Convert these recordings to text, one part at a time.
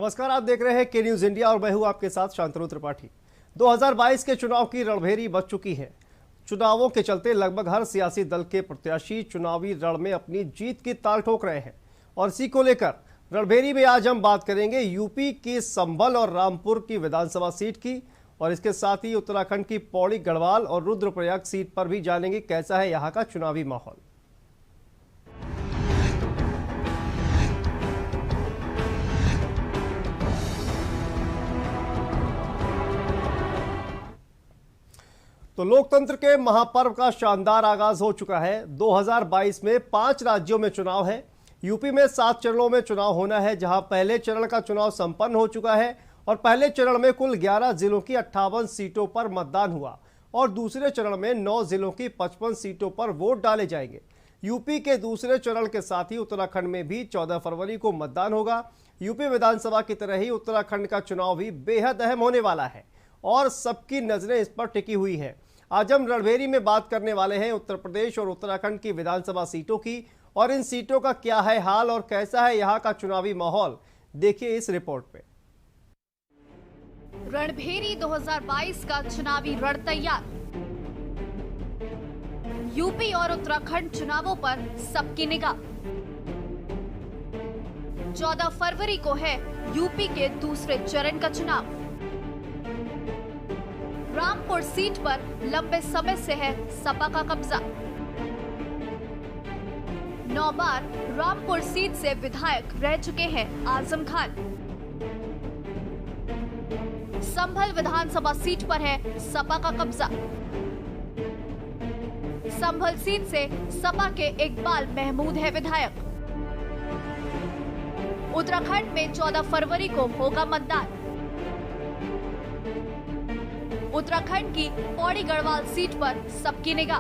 नमस्कार, आप देख रहे हैं के न्यूज इंडिया और मैं हूं आपके साथ शांतनु त्रिपाठी। 2022 के चुनाव की रणभेरी बज चुकी है। चुनावों के चलते लगभग हर सियासी दल के प्रत्याशी चुनावी रण में अपनी जीत की ताल ठोक रहे हैं और इसी को लेकर रणभेरी में आज हम बात करेंगे यूपी की संभल और रामपुर की विधानसभा सीट की और इसके साथ ही उत्तराखंड की पौड़ी गढ़वाल और रुद्रप्रयाग सीट पर भी जानेंगे कैसा है यहाँ का चुनावी माहौल। तो लोकतंत्र के महापर्व का शानदार आगाज हो चुका है। 2022 में 5 राज्यों में चुनाव है। यूपी में 7 चरणों में चुनाव होना है, जहां पहले चरण का चुनाव संपन्न हो चुका है और पहले चरण में कुल 11 जिलों की 58 सीटों पर मतदान हुआ और दूसरे चरण में 9 जिलों की 55 सीटों पर वोट डाले जाएंगे। यूपी के दूसरे चरण के साथ ही उत्तराखंड में भी 14 फरवरी को मतदान होगा। यूपी विधानसभा की तरह ही उत्तराखंड का चुनाव भी बेहद अहम होने वाला है और सबकी नजरें इस पर टिकी हुई है। आज हम रणभेरी में बात करने वाले हैं उत्तर प्रदेश और उत्तराखंड की विधानसभा सीटों की और इन सीटों का क्या है हाल और कैसा है यहाँ का चुनावी माहौल, देखिए इस रिपोर्ट पे। रणभेरी 2022 का चुनावी रण तैयार। यूपी और उत्तराखंड चुनावों पर सबकी निगाह। 14 फरवरी को है यूपी के दूसरे चरण का चुनाव। रामपुर सीट पर लंबे समय से है सपा का कब्जा। 9 बार रामपुर सीट से विधायक रह चुके हैं आजम खान। संभल विधानसभा सीट पर है सपा का कब्जा। संभल सीट से सपा के इकबाल महमूद है विधायक। उत्तराखंड में 14 फरवरी को होगा मतदान। उत्तराखंड की पौड़ी गढ़वाल सीट पर सबकी निगाह।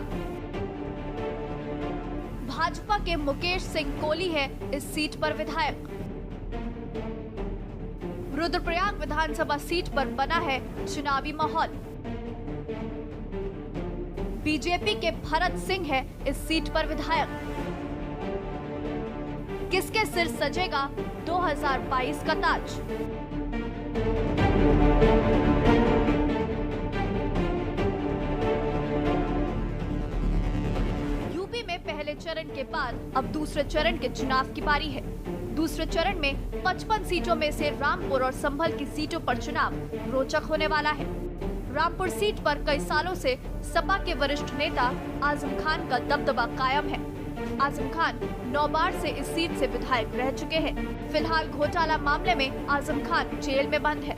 भाजपा के मुकेश सिंह कोहली है इस सीट पर विधायक। रुद्रप्रयाग विधानसभा सीट पर बना है चुनावी माहौल। बीजेपी के भरत सिंह है इस सीट पर विधायक। किसके सिर सजेगा 2022 का ताज? पहले चरण के बाद अब दूसरे चरण के चुनाव की बारी है। दूसरे चरण में 55 सीटों में से रामपुर और संभल की सीटों पर चुनाव रोचक होने वाला है। रामपुर सीट पर कई सालों से सपा के वरिष्ठ नेता आजम खान का दबदबा कायम है। आजम खान 9 बार से इस सीट से विधायक रह चुके हैं। फिलहाल घोटाला मामले में आजम खान जेल में बंद है।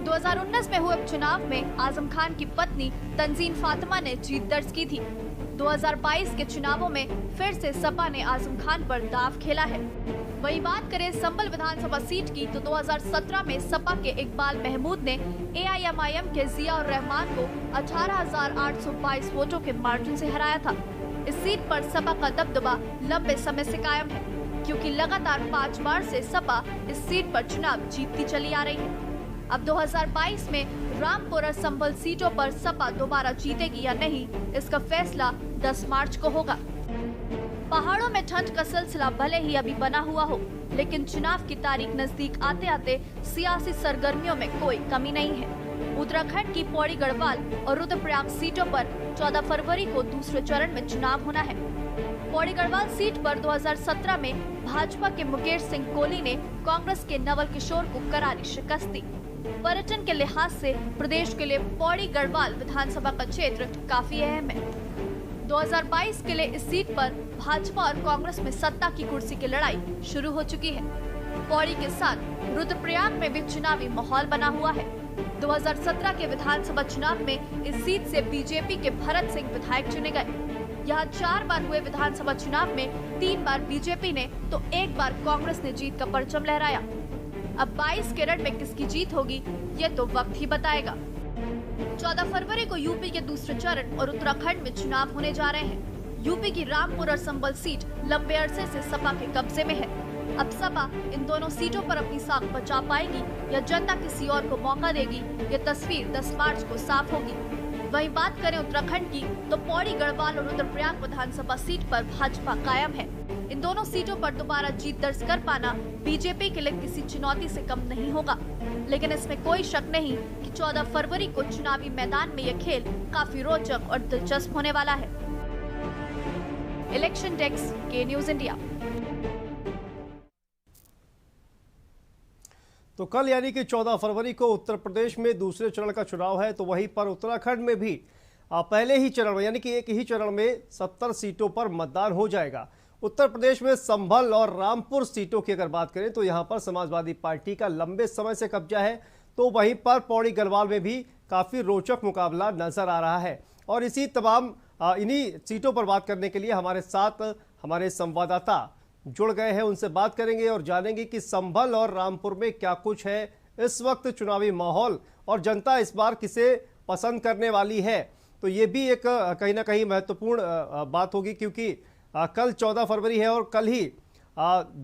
2019 में हुए चुनाव में आजम खान की पत्नी तंजीन फातिमा ने जीत दर्ज की थी। 2022 के चुनावों में फिर से सपा ने आजम खान पर दाव खेला है। वही बात करें संभल विधानसभा सीट की तो 2017 में सपा के इकबाल महमूद ने एआईएमआईएम के जिया उर रहमान को 18,822 वोटों के मार्जिन से हराया था। इस सीट पर सपा का दबदबा लंबे समय से कायम है, क्योंकि लगातार 5 बार से सपा इस सीट पर चुनाव जीतती चली आ रही है। अब 2022 में रामपुर और संभल सीटों पर सपा दोबारा जीतेगी या नहीं, इसका फैसला 10 मार्च को होगा। पहाड़ों में ठंड का सिलसिला भले ही अभी बना हुआ हो, लेकिन चुनाव की तारीख नजदीक आते आते सियासी सरगर्मियों में कोई कमी नहीं है। उत्तराखंड की पौड़ी गढ़वाल और रुद्रप्रयाग सीटों पर 14 फरवरी को दूसरे चरण में चुनाव होना है। पौड़ी गढ़वाल सीट पर 2017 में भाजपा के मुकेश सिंह कोहली ने कांग्रेस के नवल किशोर को करारी शिकस्त दी। पर्यटन के लिहाज से प्रदेश के लिए पौड़ी गढ़वाल विधानसभा का क्षेत्र काफी अहम है। 2022 के लिए इस सीट पर भाजपा और कांग्रेस में सत्ता की कुर्सी की लड़ाई शुरू हो चुकी है। पौड़ी के साथ रुद्रप्रयाग में भी चुनावी माहौल बना हुआ है। 2017 के विधानसभा चुनाव में इस सीट से बीजेपी के भरत सिंह विधायक चुने गए। यहाँ 4 बार हुए विधानसभा चुनाव में 3 बार बीजेपी ने तो 1 बार कांग्रेस ने जीत का परचम लहराया। अब 22 के रण में किसकी जीत होगी ये तो वक्त ही बताएगा। 14 फरवरी को यूपी के दूसरे चरण और उत्तराखंड में चुनाव होने जा रहे हैं। यूपी की रामपुर और संभल सीट लंबे अरसे से सपा के कब्जे में है। अब सपा इन दोनों सीटों पर अपनी साख बचा पाएगी या जनता किसी और को मौका देगी, ये तस्वीर 10 मार्च को साफ होगी। वहीं बात करें उत्तराखंड की तो पौड़ी गढ़वाल और रुद्रप्रयाग विधानसभा सीट पर भाजपा कायम है। इन दोनों सीटों पर दोबारा जीत दर्ज कर पाना बीजेपी के लिए किसी चुनौती से कम नहीं होगा, लेकिन इसमें कोई शक नहीं कि 14 फरवरी को चुनावी मैदान में यह खेल काफी रोचक और दिलचस्प होने वाला है। इलेक्शन डेस्क के न्यूज इंडिया। तो कल यानी कि 14 फरवरी को उत्तर प्रदेश में दूसरे चरण का चुनाव है, तो वहीं पर उत्तराखंड में भी पहले ही चरण में यानी कि एक ही चरण में 70 सीटों पर मतदान हो जाएगा। उत्तर प्रदेश में संभल और रामपुर सीटों की अगर बात करें तो यहां पर समाजवादी पार्टी का लंबे समय से कब्जा है, तो वहीं पर पौड़ी गढ़वाल में भी काफ़ी रोचक मुकाबला नजर आ रहा है। और इन्हीं सीटों पर बात करने के लिए हमारे साथ हमारे संवाददाता जुड़ गए हैं, उनसे बात करेंगे और जानेंगे कि संभल और रामपुर में क्या कुछ है इस वक्त चुनावी माहौल और जनता इस बार किसे पसंद करने वाली है। तो ये भी एक कहीं ना कहीं महत्वपूर्ण बात होगी, क्योंकि कल 14 फरवरी है और कल ही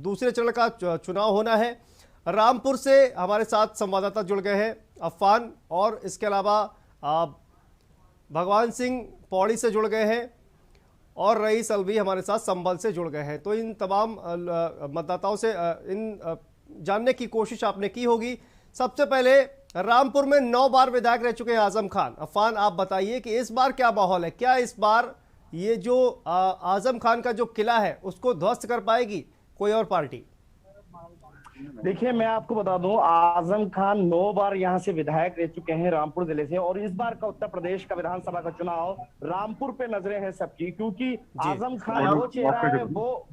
दूसरे चरण का चुनाव होना है। रामपुर से हमारे साथ संवाददाता जुड़ गए हैं अफान, और इसके अलावा भगवान सिंह पौड़ी से जुड़ गए हैं और रईस अलवी हमारे साथ संभल से जुड़ गए हैं। तो इन तमाम मतदाताओं से जानने की कोशिश आपने की होगी। सबसे पहले रामपुर में 9 बार विधायक रह चुके हैं आजम खान। अफान, आप बताइए कि इस बार क्या माहौल है, क्या इस बार ये जो आजम खान का जो किला है उसको ध्वस्त कर पाएगी कोई और पार्टी? देखिए, मैं आपको बता दूं, आजम खान 9 बार यहां से विधायक रह चुके हैं रामपुर जिले से, और इस बार का उत्तर प्रदेश का विधानसभा का चुनाव रामपुर पे नजरें हैं सबकी, क्योंकि आजम खान वो चेहरा है, वो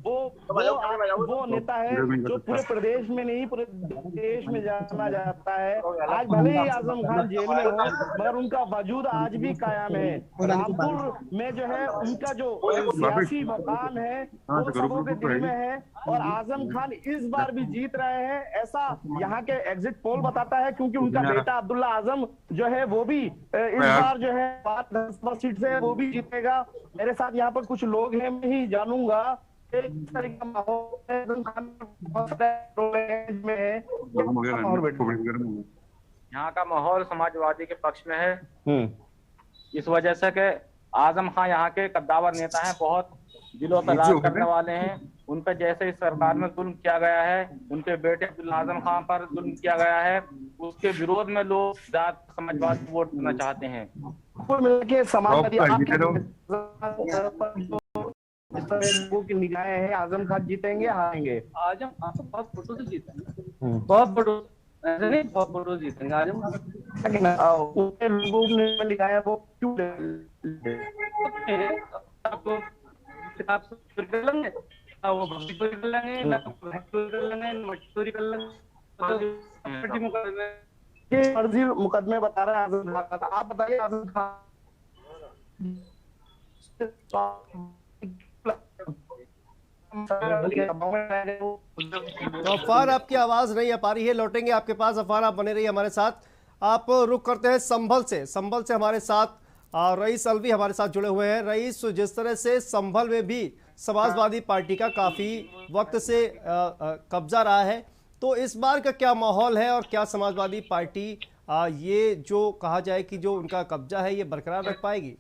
नेता है जो पूरे प्रदेश में नहीं पूरे देश में जाना जाता है। आज भले ही आजम खान जेल में हो, मगर उनका वजूद आज भी कायम है। रामपुर में जो है उनका जो सियासी मकाम है वो सबों के दिल में है, और आजम खान इस बार भी जीत रहे हैं, ऐसा यहाँ के एग्जिट पोल बताता है, क्योंकि उनका बेटा अब्दुल्ला आजम जो है वो भी इस बार जो है 5 सीट से वो भी जीतेगा। मेरे साथ यहाँ पर कुछ लोग हैं, मैं ही जानूंगा इस तरह का माहौल यहाँ का माहौल समाजवादी के पक्ष में है। इस वजह से कि आजम खान यहाँ के कद्दावर नेता हैं, बहुत दिलो तलाक करने वाले हैं। उन पर जैसे इस सरकार में जुल्म किया गया है, उनके बेटे अब्दुल्ला आजम खान पर जुल्म किया गया है, उसके विरोध में लोग ज्यादा समाजवादी वोट देना चाहते हैं। मिलकर समाजवादी लोगों की निगाहें हैं, आजम खान जीतेंगे हारेंगे? आजम खान बहुत वोटों से जीतेंगे, बहुत वोटों ऐसे नहीं, बहुत वोटों से जीतेंगे आजम खान। लोगों ने निगाहें वो क्यों किताब से कर लेंगे, वो भक्ति चोरी कर लेंगे, चोरी कर लेंगे, फर्जी मुकदमे बता रहे हैं आजम खान। आप बताइए आजम खान तो अफान, आपकी आवाज नहीं आ पा रही है, लौटेंगे आपके पास। अफान, आप बने रहिए हमारे साथ। आप रुक करते हैं संभल से हमारे साथ रईस अलवी हमारे साथ जुड़े हुए हैं। रईस, जिस तरह से संभल में भी समाजवादी पार्टी का काफी वक्त से कब्जा रहा है, तो इस बार का क्या माहौल है और क्या समाजवादी पार्टी ये जो कहा जाए कि जो उनका कब्जा है ये बरकरार रख पाएगी?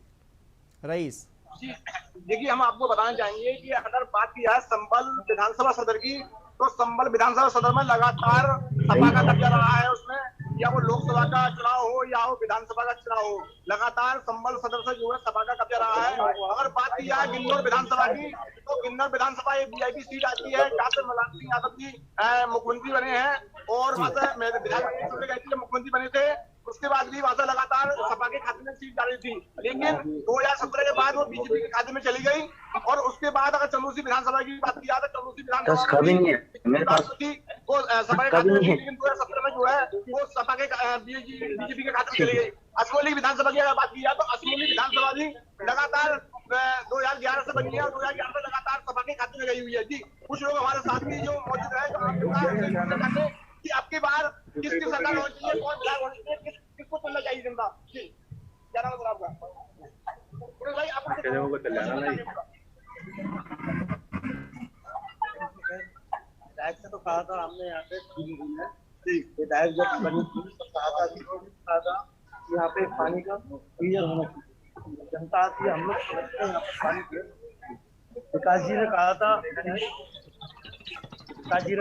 रईस, देखिए, हम आपको बताना चाहेंगे कि अगर बात की जाए संभल विधानसभा सदर की, तो संभल विधानसभा सदर में लगातार सपा का कब्जा रहा है। उसमें या वो लोकसभा का चुनाव हो या वो विधानसभा का चुनाव हो, लगातार संभल सदर से जो है सपा का कब्जा रहा है। अगर बात की जाए गिन्नौर विधानसभा की, तो गिन्नौर विधानसभा एक वीआईपी सीट आती है जहाँ से मलान सिंह यादव जी मुख्यमंत्री बने हैं, और वहां से विधायक मुख्यमंत्री बने थे। उसके बाद भी वहां से लगातार सपा के खाते में सीट डाली थी, लेकिन 2017 के बाद वो बीजेपी के खाते में चली गई। और उसके बाद अगर चंदूसी विधानसभा की बात की जाए तो चंदूसी विधानसभा वो सपा के खाते में, लेकिन 2017 में जो है वो सपा के बीजेपी के खाते में चली गई। असमोली विधानसभा की अगर बात की जाए तो असमोली विधानसभा भी लगातार 2011 से बनी है और 2011 से लगातार सपा के खाते में गई हुई है। जी, कुछ लोग हमारे साथ भी जो मौजूद है कि आपकी बार किसकी सरकार होनी चाहिए, कौन विधायक होनी चाहिए, किसको चुनना चाहिए जनता? जी, क्या नाम है आपका? भाई, आप विधायक से तो कहा था हमने यहाँ पे, विधायक जब बनी थी तो कहा था यहाँ पे पानी का क्लियर होना चाहिए। जनता आती है, हम लोग समझते हैं यहाँ पर पानी के। विकास जी ने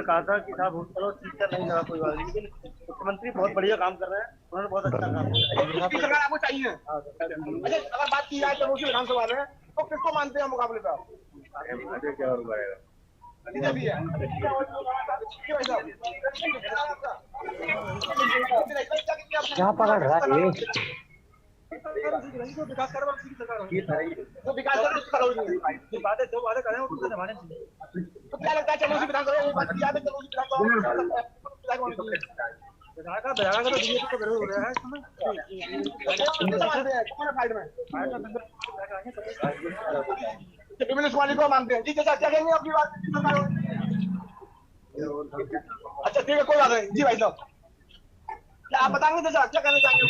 कहा था कि साहब वोट करो, ठीक है, नहीं लगा कोई बात नहीं, लेकिन मुख्यमंत्री बहुत बढ़िया काम कर रहे हैं, उन्होंने बहुत अच्छा काम किया। सरकार आपको चाहिए। अच्छा, अगर बात की जाए चंदौसी विधानसभा में तो किसको मानते हैं मुकाबले पर? क्या पकड़ रहा है विकास कर जो विकास जो वादे करें वो पूरे निभाने चाहिए। तो क्या लगता है चंदौसी विधानसभा में बात की जाए तो चंदौसी विधानसभा तो बीजेपी को विरोध हो रहा है विमलेश कुमार को मानते हैं। जी चाचा क्या कहेंगे अपनी बात? अच्छा ठीक है, कोई बात नहीं। जी भाई साहब क्या आप बताएंगे चाचा क्या कहना चाहेंगे?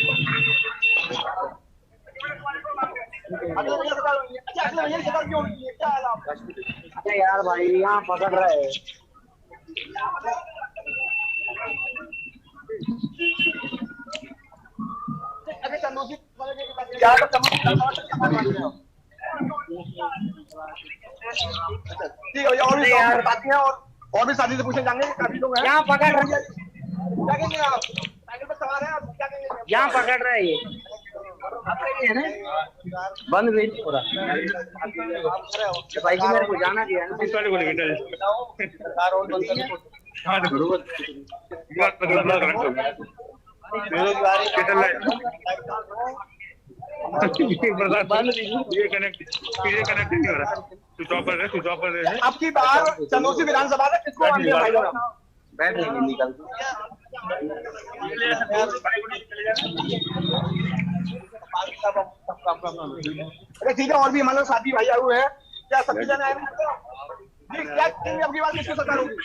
अगले सरकार क्यों होनी चाहिए, क्या हाल है? अरे यार भाई यहाँ पकड़ रहा है। अगर चंदौसी क्या ठीक है भैया, और भी बताती हैं और भी शादी से पूछने जाएंगे, काफी लोग हैं। यहाँ पकड़ रहा है, क्या कहेंगे आप? साइकिल पर सवार हैं आप, क्या कहेंगे? यहाँ पकड़ रहा है ये बंद गई पूरा भाई जी, मेरे को जाना दिया है ना आपकी बार चंदौसी विधानसभा में किसको मानते हैं भाई लोग? अरे ठीक है, और भी हमारे साथी भाई आए हुए हैं, क्या सब जन आए? क्या आपकी बात किसकी सरकार होगी?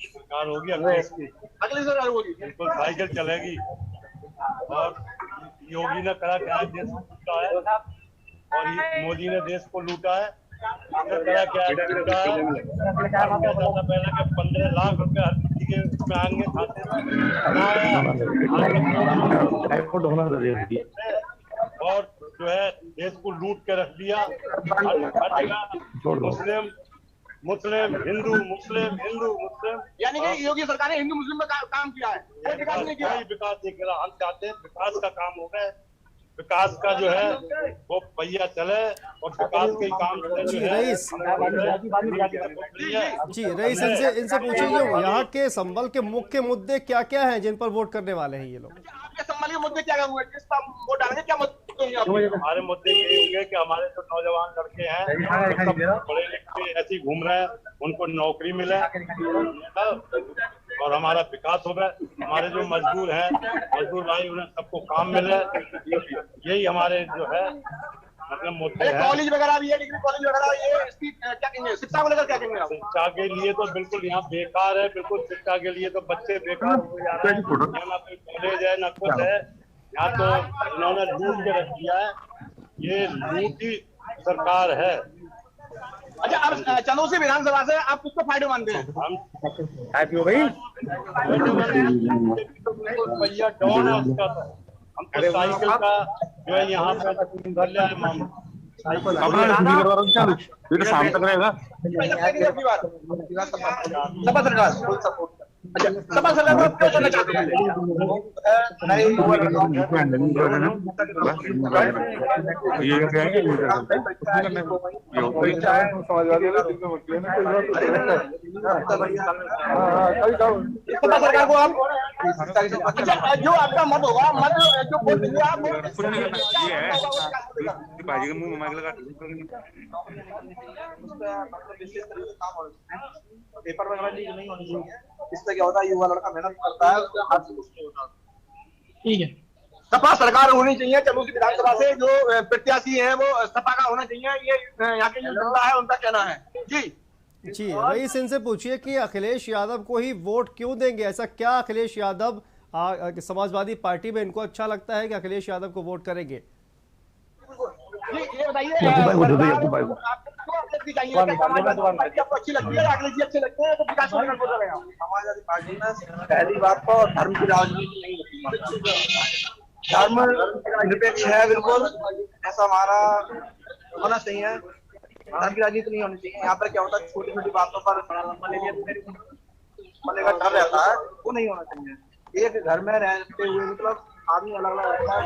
सरकार होगी अगली सरकार होगी, बिल्कुल साइकिल चलेगी। और योगी ने करा क्या देश को लूटा है, और मोदी ने देश को लूटा है। करा क्या लूटा है, पहले के 15 लाख रुपए हर किसी के उसमें आएंगे खाते में, और जो है देश को लूट के रख दिया। मुस्लिम हिंदू मुस्लिम यानी कि योगी सरकार ने हिंदू मुस्लिम में काम किया है, कोई विकास नहीं किया। विकास नहीं किया। हम चाहते हैं विकास का काम हो गए, विकास का जो है वो पहिया चले और विकास के काम जो है जी रईस इनसे पूछिए यहाँ के संबल के मुख्य मुद्दे क्या क्या हैं जिन पर वोट करने वाले हैं ये लोग? आपके संबल के मुद्दे क्या हुए, किस पर वोट डालेंगे, क्या मुद्दे? हमारे मुद्दे ये होंगे कि हमारे जो नौजवान लड़के हैं पढ़े लिखे ऐसे घूम रहे हैं, उनको नौकरी मिले और हमारा विकास हो गया। हमारे जो मजदूर हैं, मजदूर भाई, उन्हें सबको काम मिले, यही हमारे जो है मतलब मुद्दे हैं। कॉलेज वगैरह भी है, डिग्री कॉलेज वगैरह, ये इसकी क्या कहेंगे, शिक्षा को लेकर क्या कहेंगे? शिक्षा के लिए तो बिल्कुल यहाँ बेकार है, बिल्कुल शिक्षा के लिए तो बच्चे बेकार हो जा रहे हैं। ना कोई कॉलेज है ना कुछ है, यहाँ तो इन्होंने लूट के रख दिया है। ये लूट ही सरकार है। अच्छा, अब चंदौसी विधानसभा से आप किसको फायदे मानते हैं? हम भैया डॉन है उसका, तो हमको साइकिल का जो है यहाँ पे शाम तक रहेगा। अच्छा, सपा सरकार को क्यों करना चाहते हैं? सपा सरकार को आप जो आपका मत होगा, मत जो वोट देंगे आप पेपर वगैरह लीक नहीं होनी चाहिए। इससे क्या होता है, युवा लड़का मेहनत करता है, उसके हाथ से कुछ नहीं होता। ठीक है, सपा सरकार होनी चाहिए। चंदौसी विधानसभा से जो प्रत्याशी है वो सपा का होना चाहिए, ये यहाँ के जो जनता है उनका कहना है। जी रईस इनसे पूछिए कि अखिलेश यादव को ही वोट क्यों देंगे? ऐसा क्या अखिलेश यादव समाजवादी पार्टी में इनको अच्छा लगता है कि अखिलेश यादव को वोट करेंगे? ये बताइए, आपको अच्छी लगती है, अखिलेश जी अच्छे लगते हैं, तो विकास समाजवादी पार्टी में पहली बात तो धर्म की राजनीति नहीं होती। धर्म निरपेक्ष है बिल्कुल, ऐसा हमारा होना चाहिए, धर्म की राजनीति नहीं होनी चाहिए। यहाँ पर क्या होता है, छोटी छोटी बातों पर बड़ा लंबा ले लिया का डर रहता है, वो नहीं होना चाहिए। एक घर में रहते हुए मतलब आदमी अलग अलग रहता है,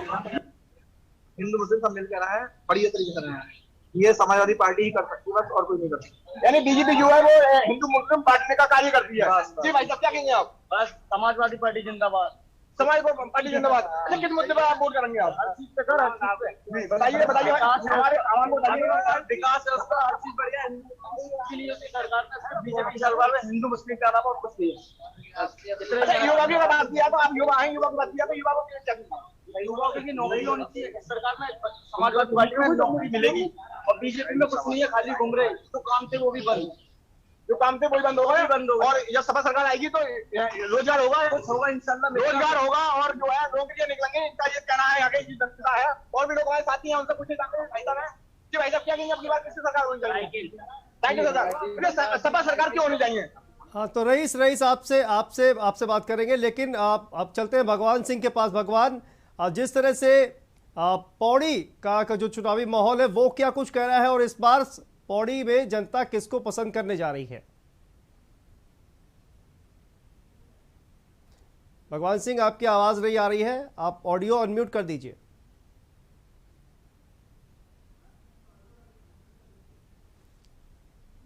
हिंदू मुस्लिम सब मिलकर रहे हैं, बढ़िया तरीके से रहे हैं। ये समाजवादी पार्टी ही कर सकती है बस, और कोई नहीं कर सकती। यानी बीजेपी जो है वो हिंदू मुस्लिम बांटने का कार्य करती है। जी भाई साहब क्या कहेंगे आप? बस समाजवादी पार्टी जिंदाबाद, समाज को पार्टी जिंदाबाद। अच्छा किस मुद्दे पर आप वोट करेंगे आप? बताइए बताइए हमारे आवाम को बताइए। विकास रास्ता हर चीज बढ़िया है। सरकार ने बीजेपी सरकार में हिंदू मुस्लिम के अलावा और कुछ नहीं है। युवा की बात किया तो आप युवा हैं, युवा की बात किया तो युवा को क्या चाहिए? युवाओं की नौकरी होनी चाहिए। सरकार में समाजवादी पार्टी में नौकरी मिलेगी और बीजेपी में कुछ नहीं है, खाली घूम रहे। तो काम थे वो भी बंद, जो काम थे वही बंद होगा। और जब सपा सरकार आएगी तो रोजगार होगा, कुछ होगा इंशाल्लाह, रोजगार होगा। और जो है नौकरियां निकलेंगे, इनका ये कहना है। आगे की जनता है और भी लोग हमारे साथी हैं, उनसे पूछे जाते हैं। भाई साहब क्या कहेंगे, अपनी बात किसकी सरकार होनी चाहिए? साइकिल सरकार, सपा सरकार क्यों होनी चाहिए? हाँ, तो रईस आपसे बात करेंगे, लेकिन आप चलते हैं भगवान सिंह के पास। भगवान, जिस तरह से पौड़ी का जो चुनावी माहौल है वो क्या कुछ कह रहा है, और इस बार पौड़ी में जनता किसको पसंद करने जा रही है? भगवान सिंह, आपकी आवाज नहीं आ रही है, आप ऑडियो अनम्यूट कर दीजिए।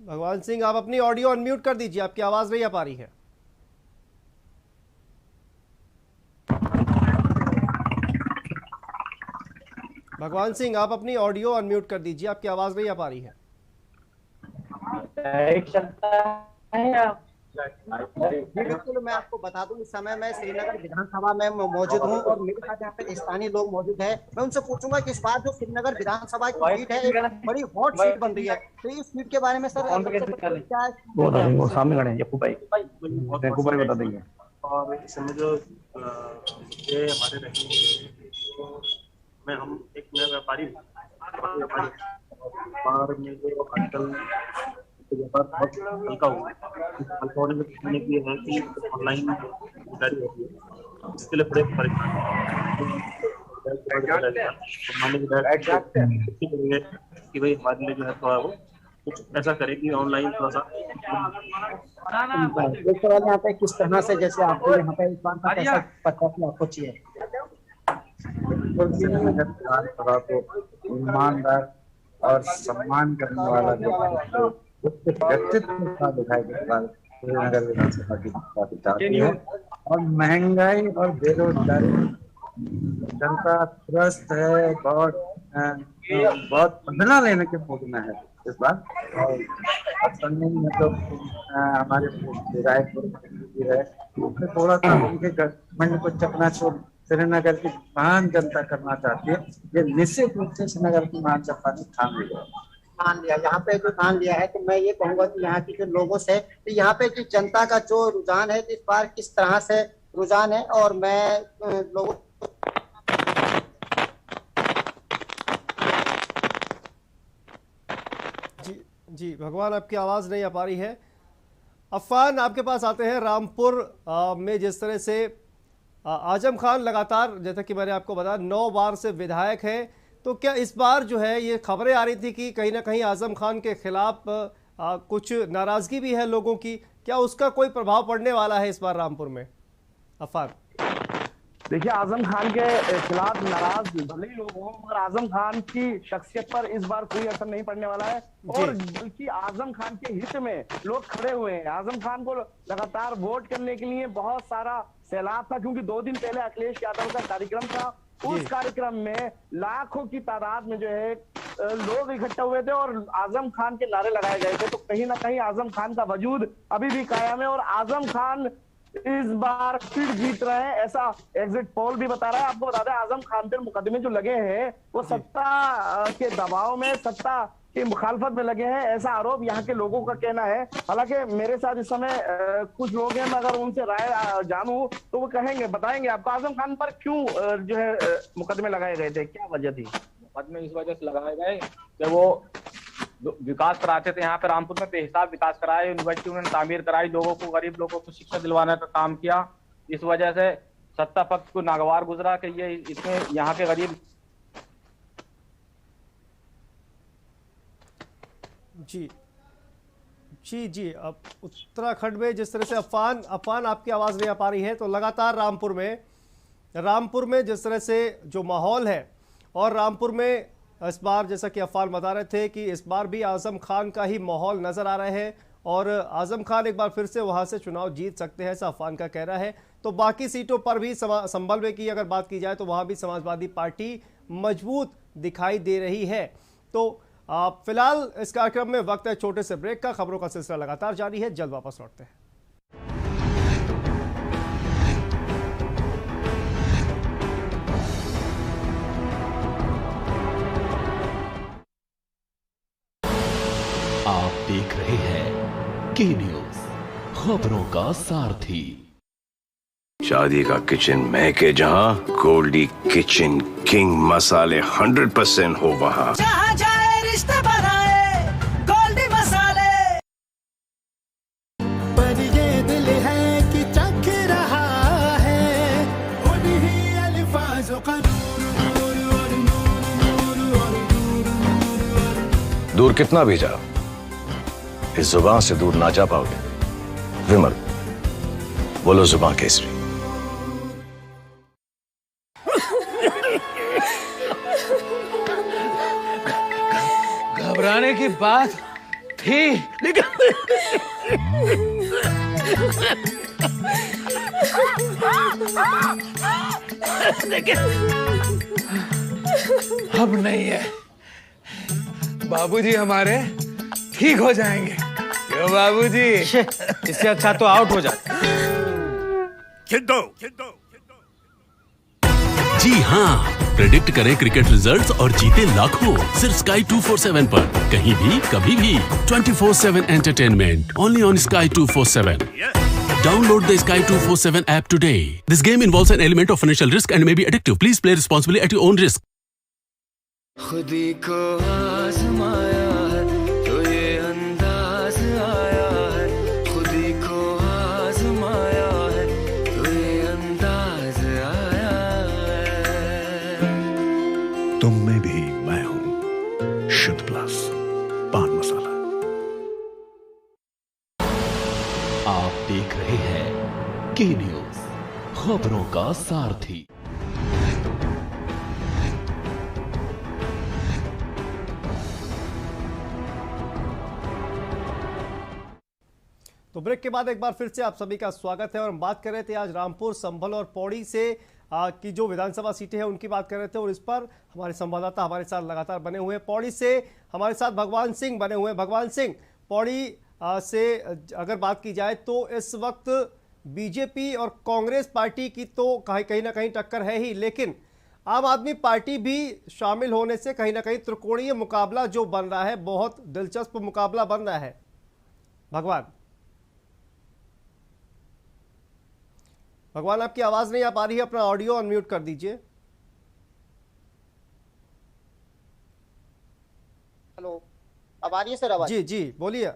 भगवान सिंह, आप अपनी ऑडियो अनम्यूट कर दीजिए, आपकी आवाज नहीं आ पा रही है। भगवान सिंह, आप अपनी ऑडियो अनम्यूट कर दीजिए, आपकी आवाज नहीं आ पा रही है। बिल्कुल, मैं आपको बता दूं, इस समय मैं श्रीनगर विधानसभा में मौजूद हूं और मेरे साथ यहाँ पे स्थानीय लोग मौजूद हैं। मैं उनसे पूछूंगा कि इस बार जो श्रीनगर विधानसभा की सीट है, एक बड़ी हॉट सीट बन रही है, तो इस सीट के बारे में सर क्या वो सामने खड़े हैं यप्पू भाई बता देंगे। और इस समय जो ये हमारे रहेंगे, तो मैं हम एक नया व्यापारी बाहर में जो आजकल बहुत हल्का हुआ हल्का होने में कहने की है कि ऑनलाइन खरीदारी होती है, इसके लिए बड़े कि भाई हमारे लिए जो है थोड़ा वो कुछ ऐसा करे कि ऑनलाइन थोड़ा सा एक सवाल यहाँ पे किस तरह से, जैसे आपको यहाँ पे इस बार का कैसा पता आपको चाहिए? ईमानदार और सम्मान करने वाला जो उसके व्यक्तित्व का दिखाई देता है श्रीनगर विधानसभा की काफी चाहती है। और महंगाई और बेरोजगारी, जनता त्रस्त है, बहुत बदला लेने के मूड में है इस बार। और में तो हमारे विधायक है, उसमें थोड़ा सा उनके गठबंधन को चकनाचूर श्रीनगर की महान जनता करना चाहती है। ये निश्चित रूप से श्रीनगर की महान जनता ने ठान लिया यहाँ पे जो ठान लिया है। तो मैं ये कहूंगा कि यहाँ की जो लोगों से, तो यहाँ पे जो जनता का जो रुझान है, इस बार किस तरह से रुझान है, और मैं लोगों जी भगवान, आपकी आवाज नहीं आ पा रही है। अफान, आपके पास आते हैं। रामपुर में जिस तरह से आजम खान लगातार, जैसा कि मैंने आपको बताया, 9 बार से विधायक है, तो क्या इस बार जो है ये खबरें आ रही थी कि कहीं ना कहीं आजम खान के खिलाफ कुछ नाराजगी भी है लोगों की, क्या उसका कोई प्रभाव पड़ने वाला है इस बार रामपुर में? अफान, देखिए, आजम खान के खिलाफ नाराज भले ही लोग हों, मगर आजम खान की शख्सियत पर इस बार कोई असर नहीं पड़ने वाला है। और बल्कि आजम खान के हित में लोग खड़े हुए हैं। आजम खान को लगातार वोट करने के लिए बहुत सारा सैलाब था, क्योंकि 2 दिन पहले अखिलेश यादव का कार्यक्रम था। उस कार्यक्रम में लाखों की तादाद में जो है लोग इकट्ठा हुए थे और आजम खान के नारे लगाए गए थे। तो कहीं ना कहीं आजम खान का वजूद अभी भी कायम है और आजम खान इस बार फिर जीत रहे हैं, ऐसा एग्जिट पोल भी बता रहा है। आपको बता दें, आजम खान पर मुकदमे जो लगे हैं वो सत्ता के दबाव में, सत्ता की मुखालफत में लगे हैं, ऐसा आरोप यहाँ के लोगों का कहना है। हालांकि मेरे साथ इस समय कुछ लोग हैं, मैं अगर उनसे राय जानूं तो वो कहेंगे, बताएंगे आपको आजम खान पर क्यों जो है मुकदमे लगाए गए थे, क्या वजह थी? मुकदमे इस वजह से लगाए गए कि वो विकास कराते थे यहाँ पे रामपुर में, बेहिसाब विकास कराया, यूनिवर्सिटी उन्होंने तामीर कराई, लोगों को, गरीब लोगों को शिक्षा दिलवाने का काम किया। इस वजह से सत्ता पक्ष को नागवार गुजरा कि ये इसमें यहाँ के गरीब जी जी जी। अब उत्तराखंड में जिस तरह से अफवान आपकी आवाज़ नहीं आ पा रही है, तो लगातार रामपुर में जिस तरह से जो माहौल है, और रामपुर में इस बार जैसा कि अफवान बता रहे थे कि इस बार भी आजम खान का ही माहौल नज़र आ रहा है और आजम खान एक बार फिर से वहां से चुनाव जीत सकते हैं, ऐसा अफवान का कहना है। तो बाकी सीटों पर भी संभल में की अगर बात की जाए तो वहां भी समाजवादी पार्टी मजबूत दिखाई दे रही है। तो फिलहाल इस कार्यक्रम में वक्त है छोटे से ब्रेक का। खबरों का सिलसिला लगातार जारी है, जल्द वापस लौटते हैं। आप देख रहे हैं के न्यूज, खबरों का सारथी। शादी का किचन महके जहां, गोल्डी किचन किंग मसाले 100% हो वहां। जहां जाए रिश्ते बनाए गोल्डी मसाले। पर ये दिल है कि चख रहा है उन्हीं अल्फाजों का दूर कितना भी जाओ, इस जुबान से दूर ना जा पाओगे। विमल, बोलो जुबान केसरी। घबराने की बात थी लेकिन अब नहीं है। बाबूजी हमारे ठीक हो जाएंगे। क्यों बाबूजी? इससे अच्छा तो आउट हो जाए। जी हाँ, प्रेडिक्ट करें क्रिकेट रिजल्ट्स और जीते लाखों सिर्फ Sky 247 पर। कहीं भी कभी भी 24/7 entertainment only on Sky 247। Download the Sky 247 app today. This game involves an element of financial risk and may be addictive. Please play responsibly at your own risk. खुदी को आजमाया है तो ये अंदाज आया है। खुदी को आजमाया है तो ये अंदाज आया है। तुम में भी मैं हूं, शुद्ध प्लस पान मसाला। आप देख रहे हैं के न्यूज, खबरों का सारथी। तो ब्रेक के बाद एक बार फिर से आप सभी का स्वागत है। और हम बात कर रहे थे आज रामपुर, संभल और पौड़ी से की जो विधानसभा सीटें हैं उनकी बात कर रहे थे, और इस पर हमारे संवाददाता हमारे साथ लगातार बने हुए हैं। पौड़ी से हमारे साथ भगवान सिंह बने हुए हैं। भगवान सिंह, पौड़ी से अगर बात की जाए तो इस वक्त बीजेपी और कांग्रेस पार्टी की तो कहीं ना कहीं टक्कर है ही, लेकिन आम आदमी पार्टी भी शामिल होने से कहीं ना कहीं त्रिकोणीय मुकाबला जो बन रहा है, बहुत दिलचस्प मुकाबला बन रहा है। भगवान आपकी आवाज नहीं आ पा रही है, अपना ऑडियो अनम्यूट कर दीजिए। हेलो, अब आ रही है सर आवाज? जी जी बोलिए।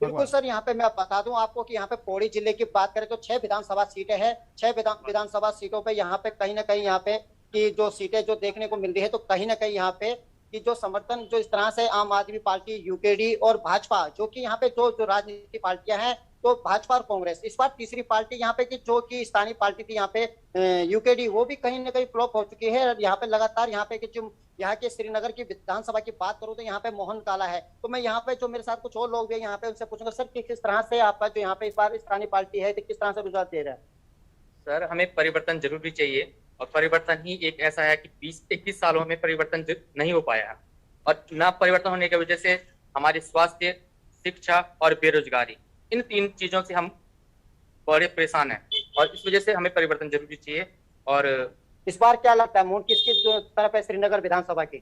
बिल्कुल सर, यहाँ पे मैं बता दूं आपको कि यहाँ पे पौड़ी जिले की बात करें तो 6 विधानसभा सीटें हैं। 6 विधानसभा सीटों पे यहाँ पे कहीं ना कहीं यहाँ पे की जो सीटें जो देखने को मिल रही है, तो कहीं ना कहीं यहाँ पे कि जो समर्थन जो इस तरह से आम आदमी पार्टी, यूकेडी और भाजपा, जो कि यहाँ पे जो राजनीतिक पार्टियां हैं, तो भाजपा और कांग्रेस, इस बार तीसरी पार्टी यहाँ पे की जो कि स्थानीय पार्टी थी यहाँ पे यूकेडी, वो भी कहीं ना कहीं फ्लॉप हो चुकी है। यहाँ पे लगातार यहाँ पे जो यहाँ के श्रीनगर की विधानसभा की बात करूं तो यहाँ पे मोहन काला है। तो मैं यहाँ पे जो मेरे साथ कुछ और लोग भी यहाँ पे उनसे पूछूंगा सर कि किस तरह से आपका जो यहाँ पे इस बार स्थानीय पार्टी है तो किस तरह से रुझान दे रहा है? सर, हमें परिवर्तन जरूर भी चाहिए, और परिवर्तन ही एक ऐसा है कि 20-21 सालों में परिवर्तन नहीं हो पाया है, और न परिवर्तन होने की वजह से हमारे स्वास्थ्य, शिक्षा और बेरोजगारी, इन 3 चीजों से हम बड़े परेशान हैं, और इस वजह से हमें परिवर्तन जरूरी चाहिए। और इस बार क्या लगता है मूड किसकी तरफ है श्रीनगर विधानसभा की?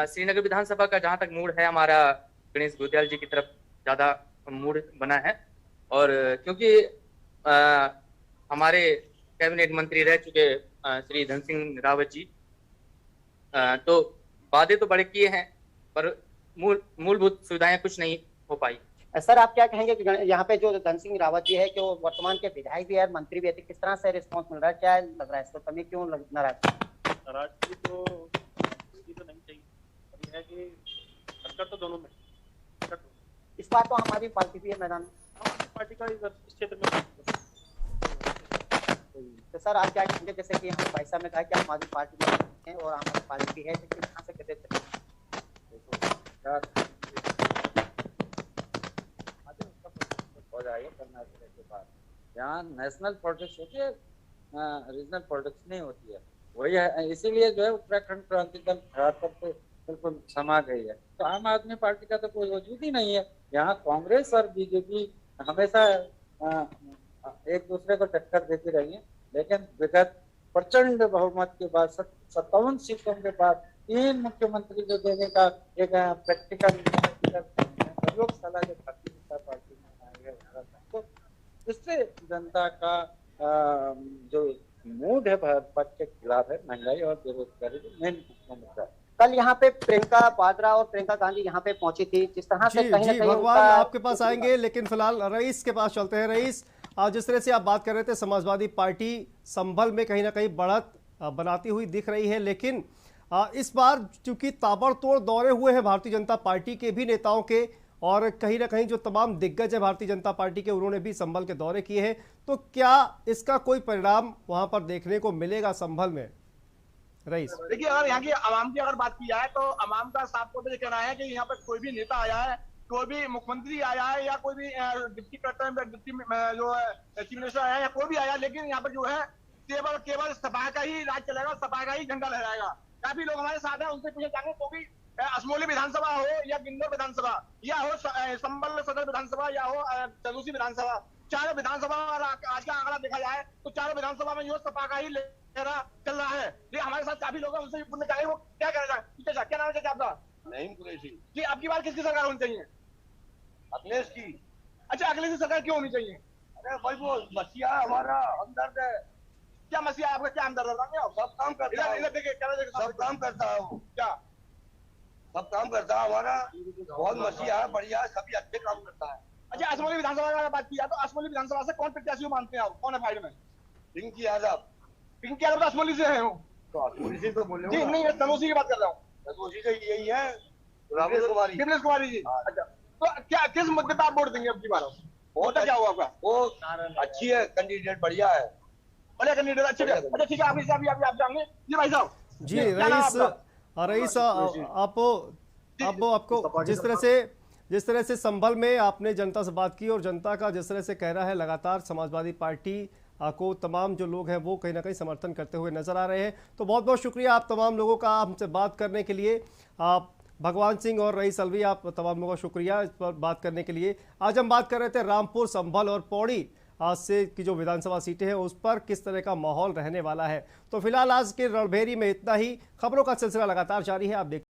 श्रीनगर विधानसभा का जहां तक मूड है, हमारा गणेश गोदयाल जी की तरफ ज्यादा मूड बना है। और क्योंकि हमारे कैबिनेट मंत्री रह चुके श्री धन सिंह रावत जी, तो वादे तो बड़े किए हैं पर मूलभूत सुविधाएं कुछ नहीं हो पाई। सर, आप क्या कहेंगे कि यहाँ पे जो धन सिंह रावत जी है कि वो वर्तमान के विधायक भी है, मंत्री भी है, किस तरह से रिस्पांस मिल रहा है, क्या लग रहा है इसको, कमी क्यों नाराज? नाराजगी तो नहीं चाहिए, है कि टक्कर तो दोनों में, इस बार तो हमारी पार्टी भी है मैदान में। पार्टी का इस क्षेत्र में तो सर आप क्या कहेंगे, जैसे कि हम भाई साहब ने कहा कि हमारी पार्टी में है और हमारी पार्टी भी है, लेकिन यहाँ से कैसे चलें? हो जाएगा कर्नाटक के बाद। यहाँ नेशनल पॉलिटिक्स होती है, रीजनल पॉलिटिक्स नहीं होती है। वही है, इसीलिए जो है उत्तराखंड क्रांति दल पर तो बिल्कुल समा गई है। तो आम आदमी पार्टी का तो कोई वजूद ही नहीं है। यहाँ कांग्रेस और बीजेपी हमेशा एक दूसरे को टक्कर देती रही है, लेकिन विगत प्रचंड बहुमत के बाद 57 सीटों के बाद 3 मुख्यमंत्री जो देने का एक प्रैक्टिकल प्रयोगशाला जो भारतीय जनता पार्टी में आई है भारत में, तो इससे जनता का जो मूड है भाजपा के खिलाफ है, महंगाई और बेरोजगारी मेन मुद्दा है। कल यहाँ पे प्रियंका वाड्रा और प्रियंका गांधी यहाँ पे पहुंची थी, जिस तरह से कहीं ना कहीं भगवान आपके पास आएंगे, लेकिन फिलहाल रईस के पास चलते हैं। रईस, जिस तरह से आप बात कर रहे थे, समाजवादी पार्टी संभल में कहीं ना कहीं बढ़त बनाती हुई दिख रही है, लेकिन इस बार चूंकि ताबड़तोड़ दौरे हुए हैं भारतीय जनता पार्टी के भी नेताओं के, और कहीं ना कहीं जो तमाम दिग्गज है भारतीय जनता पार्टी के, उन्होंने भी संभल के दौरे किए हैं, तो क्या इसका कोई परिणाम वहां पर देखने को मिलेगा संभल में? रईस, देखिए, अगर यहाँ की आवाम की अगर बात की जाए तो आवाम का साफ तौर पर कहना है कि यहाँ पर कोई भी नेता आया है, कोई भी मुख्यमंत्री आया है, या कोई भी डिप्टी कलेक्टर, डिप्टी जो चीफ मिनिस्टर आया है, या कोई भी आया, लेकिन यहाँ पर जो है केवल सपा का ही राज चलेगा, सपा का ही झंडा लहराएगा। काफी लोग हमारे साथ हैं, उनसे पूछे जाएंगे, तो भी असमोली विधानसभा हो या किन्नौर विधानसभा, या हो संभल सदर विधानसभा, या हो जलूसी विधानसभा, चारों विधानसभा आज का आंकड़ा देखा जाए तो चारों विधानसभा में जो सपा का ही लहरा चल रहा है। ये हमारे साथ काफी लोग हैं, उनसे पूछना चाहिए वो क्या कहना चाहे। क्या नाम है आपका? नईम कुरैशी जी, आपकी बात किसकी सरकार होनी चाहिए? अखिलेश की। अच्छा, अखिलेश की सरकार क्यों होनी चाहिए? अरे भाई वो मसीहा हमारा हमदर्द है। क्या मसीहा आपका? क्या हमदर्द है? सब काम करता है, सब काम करता है वो। क्या सब काम करता है हमारा, बहुत मसीहा है, बढ़िया है, सभी अच्छे काम करता है। अच्छा, असमोली विधानसभा की बात की जाए तो असमोली विधानसभा से कौन प्रत्याशी मानते हैं आप? कौन है फाइल में? पिंकी यादव। पिंकी यादव तो असमोली से है हूँ, तो असमोली से तो बोले जी नहीं, तनोसी की बात कर रहा हूँ। तनोसी से यही है, कमलेश कुमारी जी। अच्छा, तो क्या किस मुद्दे पर आप वोट देंगे अब की बार? वोट क्या हुआ आपका? वो अच्छी है, कैंडिडेट बढ़िया है, बढ़िया कैंडिडेट, अच्छे। अच्छा ठीक है, आप जाएंगे जी भाई साहब। जी रईस, आपको जिस तरह से संभल में आपने जनता से बात की और जनता का जिस तरह से कहना है, लगातार समाजवादी पार्टी को तमाम जो लोग हैं वो कहीं ना कहीं समर्थन करते हुए नजर आ रहे हैं। तो बहुत बहुत शुक्रिया आप तमाम लोगों का हमसे बात करने के लिए। आप भगवान सिंह और रईस अलवी, आप तमाम लोगों का शुक्रिया इस पर बात करने के लिए। आज हम बात कर रहे थे रामपुर, संभल और पौड़ी आज से की जो विधानसभा सीटें हैं उस पर किस तरह का माहौल रहने वाला है। तो फिलहाल आज के रणभेरी में इतना ही। खबरों का सिलसिला लगातार जारी है, आप देख